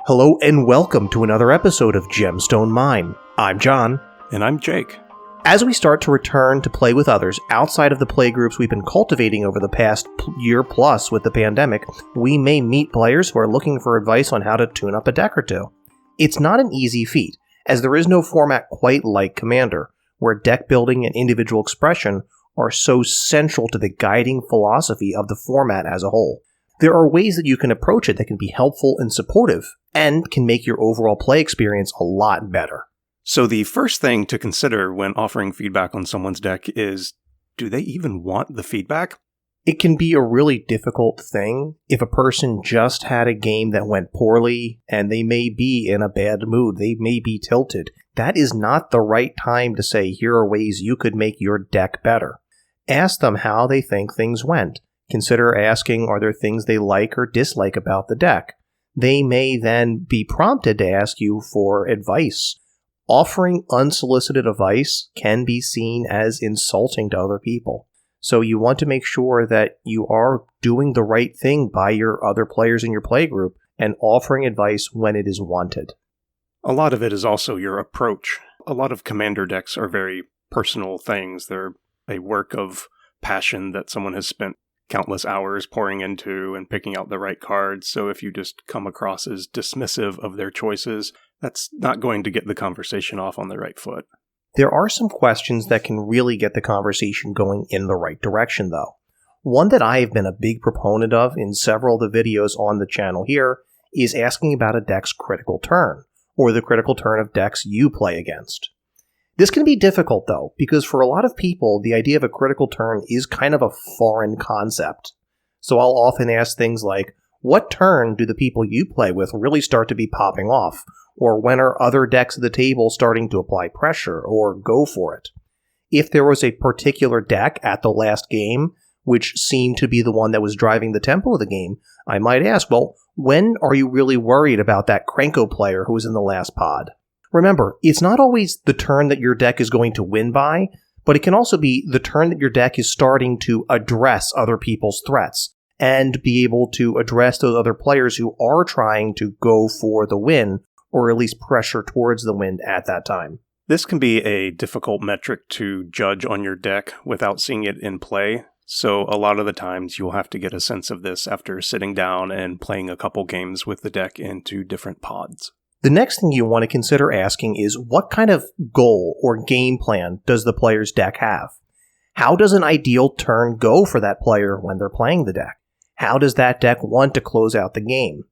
Hello and welcome to another episode of Gemstone Mine. I'm John. And I'm Jake. As we start to return to play with others outside of the playgroups we've been cultivating over the past year plus with the pandemic, we may meet players who are looking for advice on how to tune up a deck or two. It's not an easy feat, as there is no format quite like Commander, where deck building and individual expression are so central to the guiding philosophy of the format as a whole. There are ways that you can approach it that can be helpful and supportive, and can make your overall play experience a lot better. So the first thing to consider when offering feedback on someone's deck is, do they even want the feedback? It can be a really difficult thing if a person just had a game that went poorly and they may be in a bad mood, they may be tilted. That is not the right time to say, here are ways you could make your deck better. Ask them how they think things went. Consider asking, are there things they like or dislike about the deck? They may then be prompted to ask you for advice. Offering unsolicited advice can be seen as insulting to other people. So you want to make sure that you are doing the right thing by your other players in your playgroup and offering advice when it is wanted. A lot of it is also your approach. A lot of Commander decks are very personal things. They're a work of passion that someone has spent countless hours pouring into and picking out the right cards. So if you just come across as dismissive of their choices, that's not going to get the conversation off on the right foot. There are some questions that can really get the conversation going in the right direction, though. One that I have been a big proponent of in several of the videos on the channel here is asking about a deck's critical turn, or the critical turn of decks you play against. This can be difficult, though, because for a lot of people, the idea of a critical turn is kind of a foreign concept. So I'll often ask things like, what turn do the people you play with really start to be popping off? Or when are other decks at the table starting to apply pressure or go for it? If there was a particular deck at the last game, which seemed to be the one that was driving the tempo of the game, I might ask, well, when are you really worried about that Krenko player who was in the last pod? Remember, it's not always the turn that your deck is going to win by, but it can also be the turn that your deck is starting to address other people's threats and be able to address those other players who are trying to go for the win, or at least pressure towards the win at that time. This can be a difficult metric to judge on your deck without seeing it in play. So a lot of the times you'll have to get a sense of this after sitting down and playing a couple games with the deck into different pods. The next thing you want to consider asking is, what kind of goal or game plan does the player's deck have? How does an ideal turn go for that player when they're playing the deck? How does that deck want to close out the game?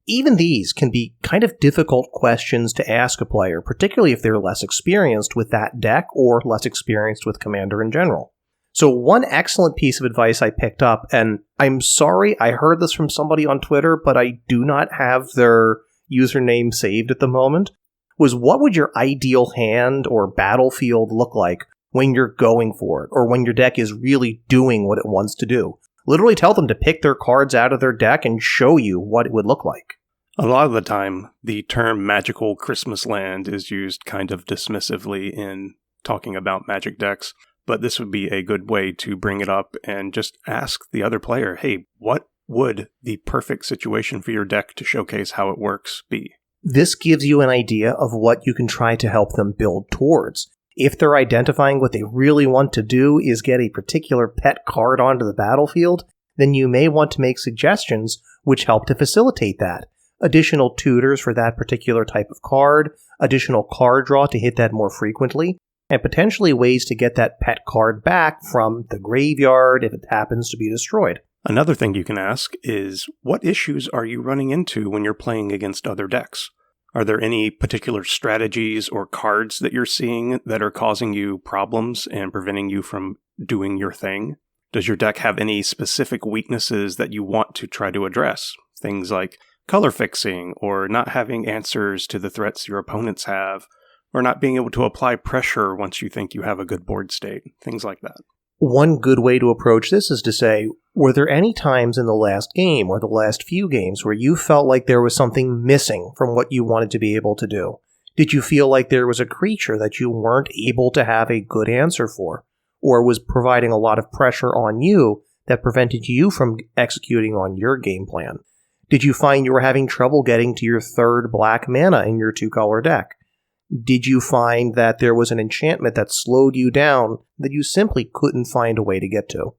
Even these can be kind of difficult questions to ask a player, particularly if they're less experienced with that deck or less experienced with Commander in general. So one excellent piece of advice I picked up, and I'm sorry I heard this from somebody on Twitter, but I do not have their username saved at the moment, was, what would your ideal hand or battlefield look like when you're going for it, or when your deck is really doing what it wants to do? Literally tell them to pick their cards out of their deck and show you what it would look like. A lot of the time, the term magical Christmas land is used kind of dismissively in talking about Magic decks, but this would be a good way to bring it up and just ask the other player, hey, what would the perfect situation for your deck to showcase how it works be? This gives you an idea of what you can try to help them build towards. If they're identifying what they really want to do is get a particular pet card onto the battlefield, then you may want to make suggestions which help to facilitate that. Additional tutors for that particular type of card, additional card draw to hit that more frequently, and potentially ways to get that pet card back from the graveyard if it happens to be destroyed. Another thing you can ask is, what issues are you running into when you're playing against other decks? Are there any particular strategies or cards that you're seeing that are causing you problems and preventing you from doing your thing? Does your deck have any specific weaknesses that you want to try to address? Things like color fixing, or not having answers to the threats your opponents have, or not being able to apply pressure once you think you have a good board state, things like that. One good way to approach this is to say, were there any times in the last game or the last few games where you felt like there was something missing from what you wanted to be able to do? Did you feel like there was a creature that you weren't able to have a good answer for, or was providing a lot of pressure on you that prevented you from executing on your game plan? Did you find you were having trouble getting to your third black mana in your 2-color deck? Did you find that there was an enchantment that slowed you down that you simply couldn't find a way to get to?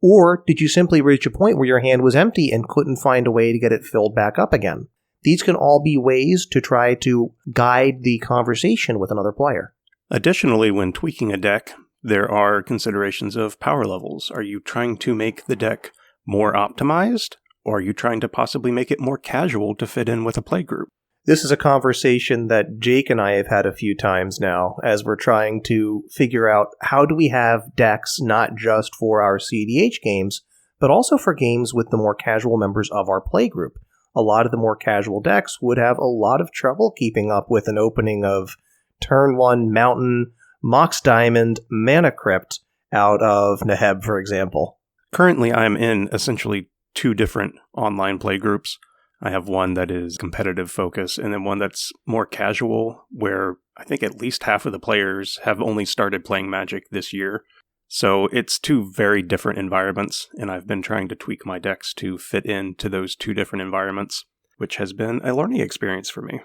Or did you simply reach a point where your hand was empty and couldn't find a way to get it filled back up again? These can all be ways to try to guide the conversation with another player. Additionally, when tweaking a deck, there are considerations of power levels. Are you trying to make the deck more optimized, or are you trying to possibly make it more casual to fit in with a playgroup? This is a conversation that Jake and I have had a few times now as we're trying to figure out how do we have decks not just for our CDH games, but also for games with the more casual members of our playgroup. A lot of the more casual decks would have a lot of trouble keeping up with an opening of Turn 1 Mountain, Mox Diamond, Mana Crypt out of Neheb, for example. Currently, I'm in essentially 2 different online playgroups. I have one that is competitive focus and then one that's more casual, where I think at least half of the players have only started playing Magic this year. So it's 2 very different environments, and I've been trying to tweak my decks to fit into those 2 different environments, which has been a learning experience for me.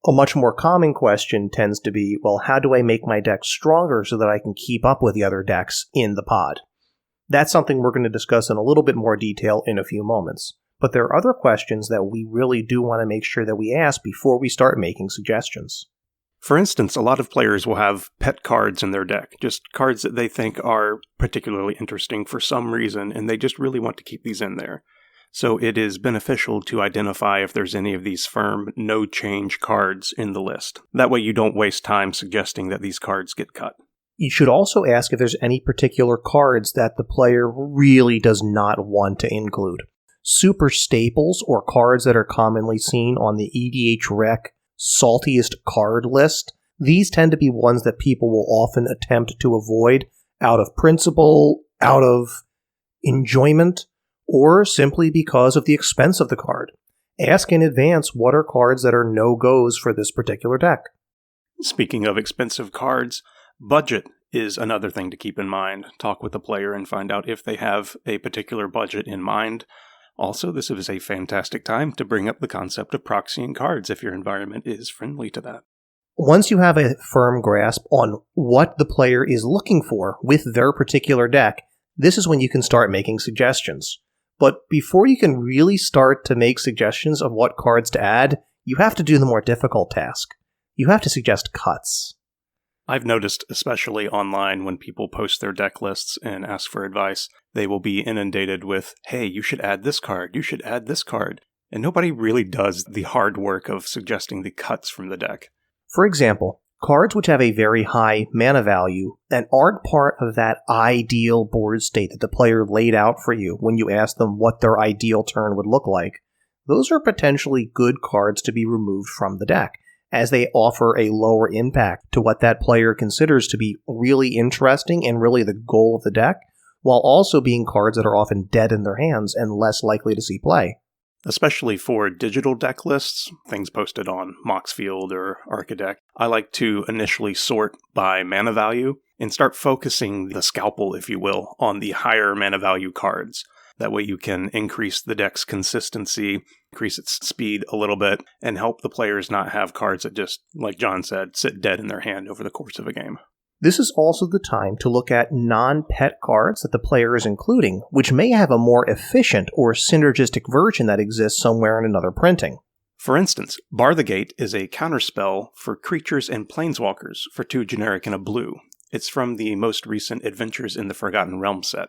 A much more common question tends to be, well, how do I make my deck stronger so that I can keep up with the other decks in the pod? That's something we're going to discuss in a little bit more detail in a few moments. But there are other questions that we really do want to make sure that we ask before we start making suggestions. For instance, a lot of players will have pet cards in their deck, just cards that they think are particularly interesting for some reason, and they just really want to keep these in there. So it is beneficial to identify if there's any of these firm no-change cards in the list. That way you don't waste time suggesting that these cards get cut. You should also ask if there's any particular cards that the player really does not want to include. Super staples, or cards that are commonly seen on the EDH Rec saltiest card list, these tend to be ones that people will often attempt to avoid out of principle, out of enjoyment, or simply because of the expense of the card. Ask in advance what are cards that are no-goes for this particular deck. Speaking of expensive cards, budget is another thing to keep in mind. Talk with the player and find out if they have a particular budget in mind. Also, this is a fantastic time to bring up the concept of proxying cards if your environment is friendly to that. Once you have a firm grasp on what the player is looking for with their particular deck, this is when you can start making suggestions. But before you can really start to make suggestions of what cards to add, you have to do the more difficult task. You have to suggest cuts. I've noticed, especially online, when people post their deck lists and ask for advice, they will be inundated with, hey, you should add this card, you should add this card. And nobody really does the hard work of suggesting the cuts from the deck. For example, cards which have a very high mana value and aren't part of that ideal board state that the player laid out for you when you asked them what their ideal turn would look like, those are potentially good cards to be removed from the deck, as they offer a lower impact to what that player considers to be really interesting and really the goal of the deck, while also being cards that are often dead in their hands and less likely to see play. Especially for digital deck lists, things posted on Moxfield or Arcadeck, I like to initially sort by mana value and start focusing the scalpel, if you will, on the higher mana value cards. That way you can increase the deck's consistency, increase its speed a little bit, and help the players not have cards that just, like John said, sit dead in their hand over the course of a game. This is also the time to look at non-pet cards that the player is including, which may have a more efficient or synergistic version that exists somewhere in another printing. For instance, Bar the Gate is a counterspell for creatures and planeswalkers for 2 generic and a blue. It's from the most recent Adventures in the Forgotten Realms set.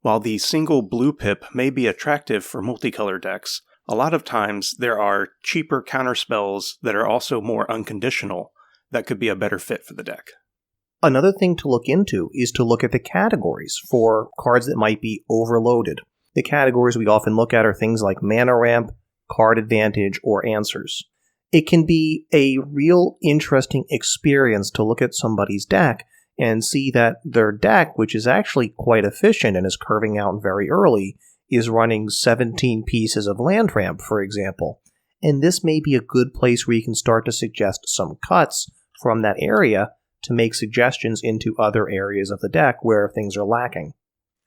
While the single blue pip may be attractive for multicolor decks, a lot of times there are cheaper counterspells that are also more unconditional that could be a better fit for the deck. Another thing to look into is to look at the categories for cards that might be overloaded. The categories we often look at are things like mana ramp, card advantage, or answers. It can be a real interesting experience to look at somebody's deck and see that their deck, which is actually quite efficient and is curving out very early, is running 17 pieces of land ramp, for example. And this may be a good place where you can start to suggest some cuts from that area to make suggestions into other areas of the deck where things are lacking.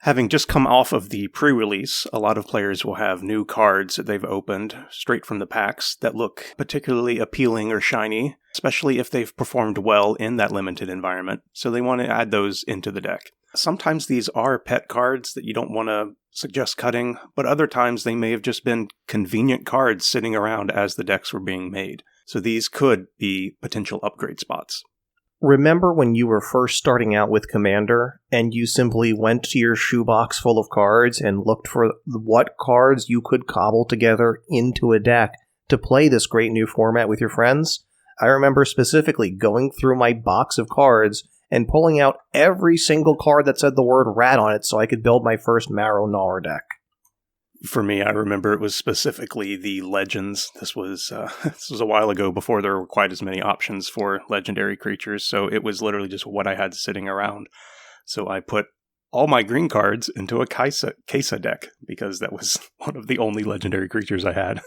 Having just come off of the pre-release, a lot of players will have new cards that they've opened straight from the packs that look particularly appealing or shiny, especially if they've performed well in that limited environment, so they want to add those into the deck. Sometimes these are pet cards that you don't want to suggest cutting, but other times they may have just been convenient cards sitting around as the decks were being made, so these could be potential upgrade spots. Remember when you were first starting out with Commander, and you simply went to your shoebox full of cards and looked for what cards you could cobble together into a deck to play this great new format with your friends? I remember specifically going through my box of cards and pulling out every single card that said the word rat on it so I could build my first Marrow Gnawer deck. For me, I remember it was specifically the Legends. This was a while ago before there were quite as many options for legendary creatures, so it was literally just what I had sitting around. So I put all my green cards into a Kesa deck, because that was one of the only legendary creatures I had.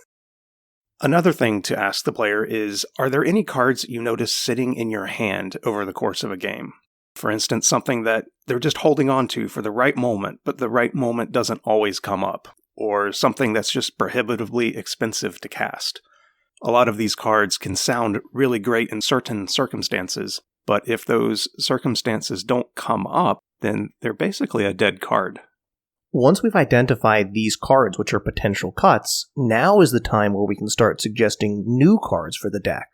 Another thing to ask the player is, are there any cards you notice sitting in your hand over the course of a game? For instance, something that they're just holding on to for the right moment, but the right moment doesn't always come up. Or something that's just prohibitively expensive to cast. A lot of these cards can sound really great in certain circumstances, but if those circumstances don't come up, then they're basically a dead card. Once we've identified these cards, which are potential cuts, now is the time where we can start suggesting new cards for the deck.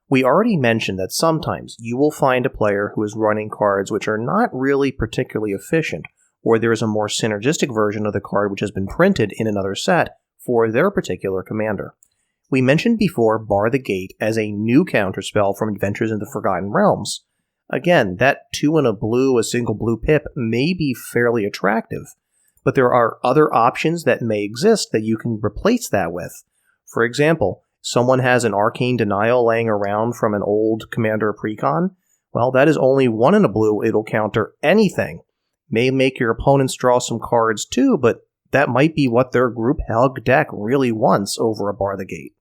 We already mentioned that sometimes you will find a player who is running cards which are not really particularly efficient, or there is a more synergistic version of the card which has been printed in another set for their particular commander. We mentioned before Bar the Gate as a new counterspell from Adventures in the Forgotten Realms. Again, that 2 and a blue, a single blue pip, may be fairly attractive, but there are other options that may exist that you can replace that with. For example, someone has an Arcane Denial laying around from an old Commander Precon. Well, that is only 1 and a blue, it'll counter anything. May make your opponents draw some cards too, but that might be what their group hug deck really wants over a Bar the Gate.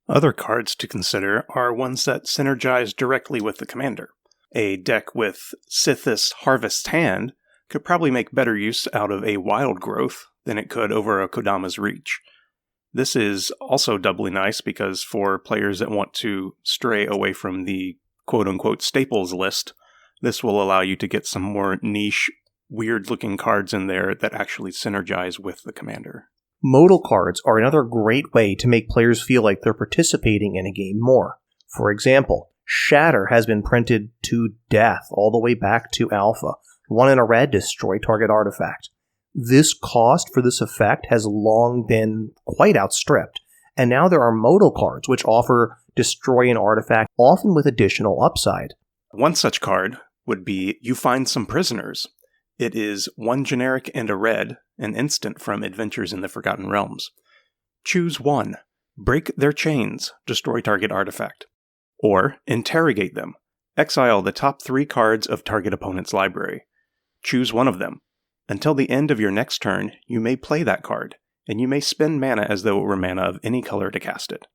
Other cards to consider are ones that synergize directly with the commander. A deck with Sithis Harvest Hand could probably make better use out of a Wild Growth than it could over a Kodama's Reach. This is also doubly nice because for players that want to stray away from the quote-unquote staples list, this will allow you to get some more niche, weird-looking cards in there that actually synergize with the commander. Modal cards are another great way to make players feel like they're participating in a game more. For example, Shatter has been printed to death all the way back to Alpha. 1 in a red, destroy target artifact. This cost for this effect has long been quite outstripped, and now there are modal cards which offer destroy an artifact, often with additional upside. One such card would be You Find Some Prisoners. It is 1 generic and a red, an instant from Adventures in the Forgotten Realms. Choose 1. Break their chains, destroy target artifact. Or interrogate them. Exile the top 3 cards of target opponent's library. Choose one of them. Until the end of your next turn, you may play that card, and you may spend mana as though it were mana of any color to cast it.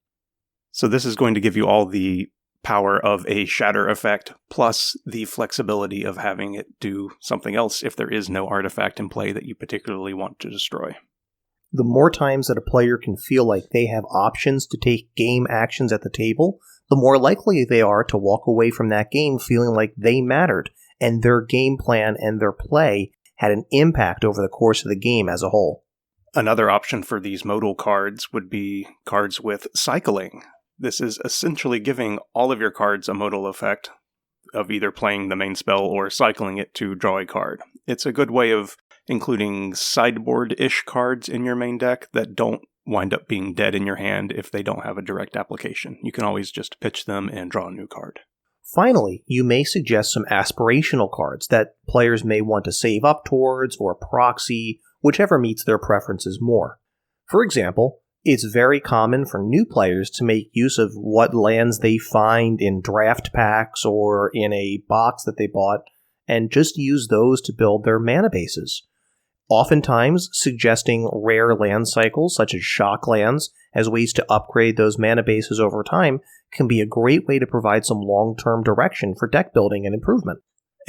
So this is going to give you all the power of a shatter effect, plus the flexibility of having it do something else if there is no artifact in play that you particularly want to destroy. The more times that a player can feel like they have options to take game actions at the table, the more likely they are to walk away from that game feeling like they mattered, and their game plan and their play had an impact over the course of the game as a whole. Another option for these modal cards would be cards with cycling. This is essentially giving all of your cards a modal effect of either playing the main spell or cycling it to draw a card. It's a good way of including sideboard-ish cards in your main deck that don't wind up being dead in your hand if they don't have a direct application. You can always just pitch them and draw a new card. Finally, you may suggest some aspirational cards that players may want to save up towards or proxy, whichever meets their preferences more. For example, it's very common for new players to make use of what lands they find in draft packs or in a box that they bought, and just use those to build their mana bases. Oftentimes, suggesting rare land cycles, such as shock lands, as ways to upgrade those mana bases over time can be a great way to provide some long-term direction for deck building and improvement.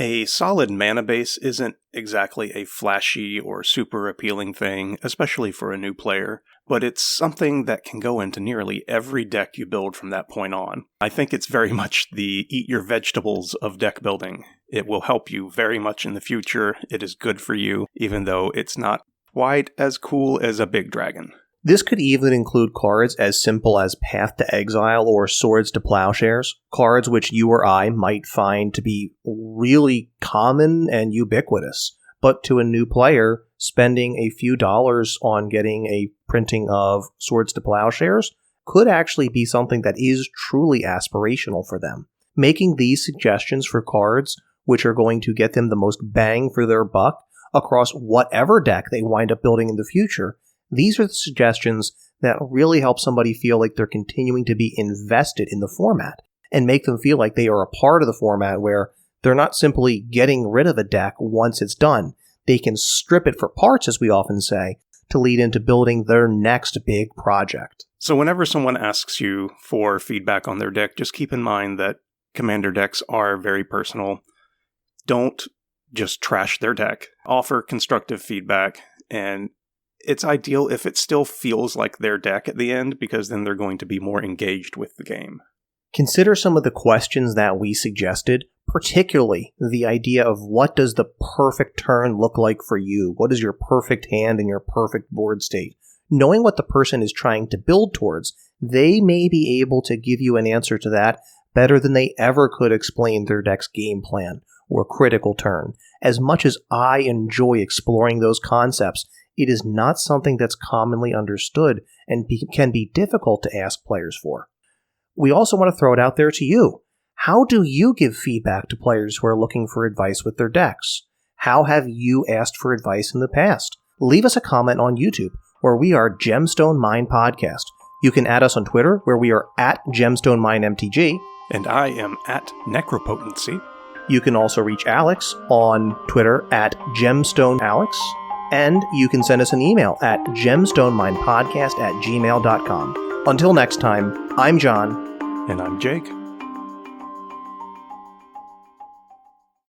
A solid mana base isn't exactly a flashy or super appealing thing, especially for a new player, but it's something that can go into nearly every deck you build from that point on. I think it's very much the eat your vegetables of deck building. It will help you very much in the future. It is good for you, even though it's not quite as cool as a big dragon. This could even include cards as simple as Path to Exile or Swords to Plowshares, cards which you or I might find to be really common and ubiquitous. But to a new player, spending a few dollars on getting a printing of Swords to Plowshares could actually be something that is truly aspirational for them. Making these suggestions for cards which are going to get them the most bang for their buck across whatever deck they wind up building in the future, these are the suggestions that really help somebody feel like they're continuing to be invested in the format and make them feel like they are a part of the format where they're not simply getting rid of a deck once it's done. They can strip it for parts, as we often say, to lead into building their next big project. So whenever someone asks you for feedback on their deck, just keep in mind that Commander decks are very personal. Don't just trash their deck. Offer constructive feedback, and it's ideal if it still feels like their deck at the end, because then they're going to be more engaged with the game. Consider some of the questions that we suggested, particularly the idea of what does the perfect turn look like for you? What is your perfect hand and your perfect board state? Knowing what the person is trying to build towards, they may be able to give you an answer to that better than they ever could explain their deck's game plan or critical turn. As much as I enjoy exploring those concepts, it is not something that's commonly understood and can be difficult to ask players for. We also want to throw it out there to you. How do you give feedback to players who are looking for advice with their decks? How have you asked for advice in the past? Leave us a comment on YouTube, where we are Gemstone Mine Podcast. You can add us on Twitter, where we are at Gemstone Mine MTG. And I am at Necropotency. You can also reach Alex on Twitter at GemstoneAlex. And you can send us an email at gemstoneminepodcast@gmail.com. Until next time, I'm John. And I'm Jake.